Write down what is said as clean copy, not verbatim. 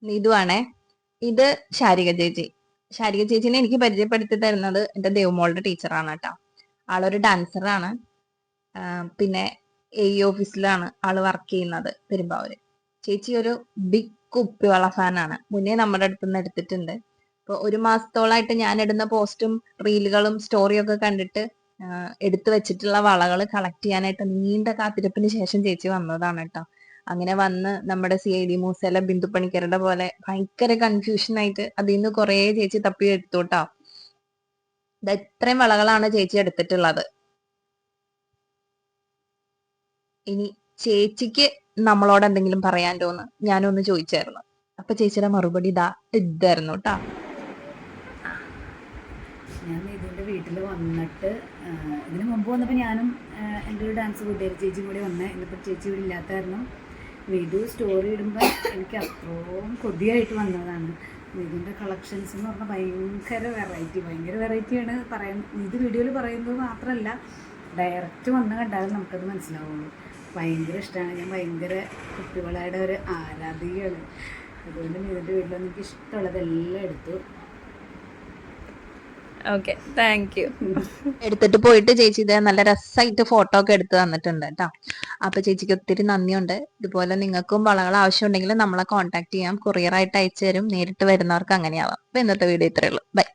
നീതുവാണേ. ഇത് ശാരിക ചേച്ചി. ശാരിക ചേച്ചിനെ എനിക്ക് പരിചയപ്പെടുത്തി തരുന്നത് എന്റെ ദേവമോളുടെ ടീച്ചറാണ് കേട്ടോ. ആളൊരു ഡാൻസറാണ്. പിന്നെ ഓഫീസിലാണ് ആള് വർക്ക് ചെയ്യുന്നത് പെരുമ്പാവൂര്. ചേച്ചി ഒരു ബിഗ് കുപ്പിവള ഫാനാണ്. മുന്നേ നമ്മുടെ അടുത്ത് നിന്ന് എടുത്തിട്ടുണ്ട്. ഇപ്പൊ ഒരു മാസത്തോളായിട്ട് ഞാൻ ഇടുന്ന പോസ്റ്റും റീലുകളും സ്റ്റോറിയും ഒക്കെ കണ്ടിട്ട് എടുത്തു വെച്ചിട്ടുള്ള വളകൾ കളക്ട് ചെയ്യാനായിട്ട് നീണ്ട കാത്തിരിപ്പിന് ശേഷം ചേച്ചി വന്നതാണ് കേട്ടോ. അങ്ങനെ വന്ന് നമ്മുടെ CID മൂസയിലെ ബിന്ദു പണിക്കരുടെ പോലെ ഭയങ്കര കൺഫ്യൂഷൻ ആയിട്ട് അതിൽ നിന്ന് കുറെ ചേച്ചി തപ്പി എടുത്തു കേട്ടോ. ഇത് ഇത്രയും വളകളാണ് ചേച്ചി എടുത്തിട്ടുള്ളത്. ഇനി ചേച്ചിക്ക് നമ്മളോട് എന്തെങ്കിലും പറയാണ്ടോന്ന് ഞാനൊന്ന് ചോദിച്ചായിരുന്നു. അപ്പൊ ചേച്ചിയുടെ മറുപടി ഇതായിരുന്നു കേട്ടോ. ഞാൻ ഇതിൻ്റെ വീട്ടിൽ വന്നിട്ട് ഇതിന് മുമ്പ് വന്നപ്പോൾ ഞാനും എൻ്റെ ഒരു ഡാൻസ് കൂട്ടുകാരി ചേച്ചിയും കൂടി വന്നേ. ഇന്നിപ്പോൾ ചേച്ചി ഇവിടെ ഇല്ലാത്ത കാരണം വീഡിയോ സ്റ്റോറി ഇടുമ്പോൾ എനിക്ക് അത്രയും കൊതിയായിട്ട് വന്നതാണ്. ഇതിൻ്റെ കളക്ഷൻസ് എന്ന് പറഞ്ഞാൽ ഭയങ്കര വെറൈറ്റിയാണ്. ഇത് വീഡിയോയിൽ പറയുന്നത് മാത്രമല്ല, ഡയറക്റ്റ് വന്ന് കണ്ടാലും നമുക്കത് മനസ്സിലാവുള്ളൂ. ഭയങ്കര ഇഷ്ടമാണ്. ഞാൻ ഭയങ്കര കുപ്പിവളയുടെ ഒരു ആരാധികയാണ്. അതുകൊണ്ട് ഇതിൻ്റെ വീട്ടിൽ വന്ന് എനിക്ക് ഇഷ്ടമുള്ളതെല്ലാം എടുത്തു. Okay, thank you. എടുത്തിട്ട് പോയിട്ട് ചേച്ചി ഇതേ നല്ല രസമായിട്ട് ഫോട്ടോ ഒക്കെ എടുത്ത് തന്നിട്ടുണ്ട് കേട്ടോ. അപ്പൊ ചേച്ചിക്ക് ഒത്തിരി നന്ദിയുണ്ട്. ഇതുപോലെ നിങ്ങൾക്കും വളകൾ ആവശ്യമുണ്ടെങ്കിൽ നമ്മളെ കോൺടാക്ട് ചെയ്യാം. കൊറിയർ ആയിട്ട് അയച്ചു തരും. നേരിട്ട് വരുന്നവർക്ക് അങ്ങനെയാവാം. അപ്പൊ ഇന്നത്തെ വീഡിയോ ഇത്രയേ ഉള്ളൂ. ബൈ.